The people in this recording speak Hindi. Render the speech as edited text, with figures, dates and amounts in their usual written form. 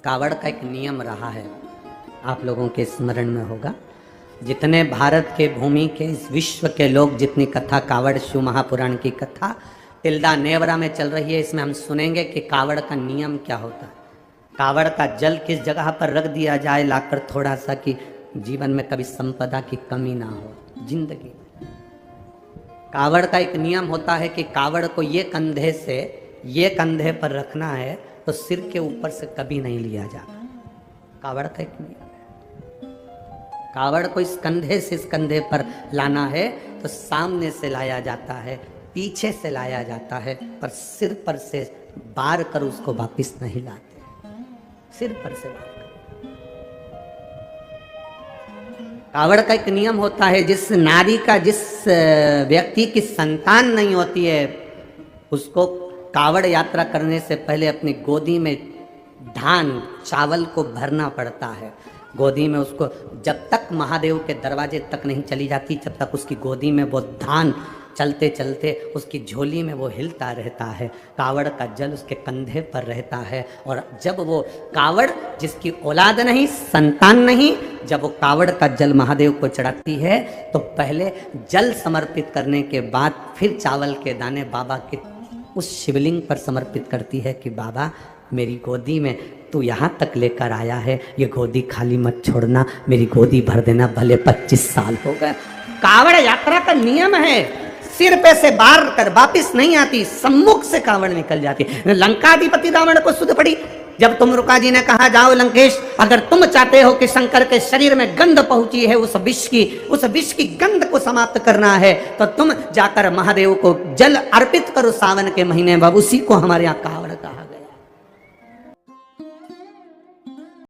कावड़ का एक नियम रहा है, आप लोगों के स्मरण में होगा। जितने भारत के भूमि के इस विश्व के लोग जितनी कथा कावड़ शिव महापुराण की कथा तिल्दा नेवरा में चल रही है, इसमें हम सुनेंगे कि कावड़ का नियम क्या होता है। कावड़ का जल किस जगह पर रख दिया जाए लाकर थोड़ा सा, कि जीवन में कभी संपदा की कमी ना हो जिंदगी में। कावड़ का एक नियम होता है कि कावड़ को ये कंधे से ये कंधे पर रखना है तो सिर के ऊपर से कभी नहीं लिया जाता। कावड़ का एक नियम है। कावड़ को इस कंधे से इस कंधे पर लाना है तो सामने से लाया जाता है, पीछे से लाया जाता है, पर सिर पर से बार कर उसको वापिस नहीं लाते, सिर पर से बार कर। कावड़ का एक नियम होता है, जिस नारी का जिस व्यक्ति की संतान नहीं होती है उसको कावड़ यात्रा करने से पहले अपनी गोदी में धान चावल को भरना पड़ता है। गोदी में उसको जब तक महादेव के दरवाजे तक नहीं चली जाती जब तक उसकी गोदी में वो धान चलते चलते उसकी झोली में वो हिलता रहता है। कावड़ का जल उसके कंधे पर रहता है और जब वो कावड़ जिसकी औलाद नहीं संतान नहीं, जब वो कावड़ का जल महादेव को चढ़ाती है तो पहले जल समर्पित करने के बाद फिर चावल के दाने बाबा के उस शिवलिंग पर समर्पित करती है कि बाबा मेरी गोदी में तू यहाँ तक लेकर आया है, ये गोदी खाली मत छोड़ना, मेरी गोदी भर देना, भले 25 साल हो गए। कावड़ यात्रा का नियम है, सिर पे से बार कर वापिस नहीं आती, सम्मुख से कावड़ निकल जाती। लंकाधिपति रावण को सुध पड़ी जब तुमरुका जी ने कहा जाओ लंकेश, अगर तुम चाहते हो कि शंकर के शरीर में गंध पहुंची है उस विष की गंध को समाप्त करना है तो तुम जाकर महादेव को जल अर्पित करो सावन के महीने में, उसी को हमारे यहाँ कावड़ कहा।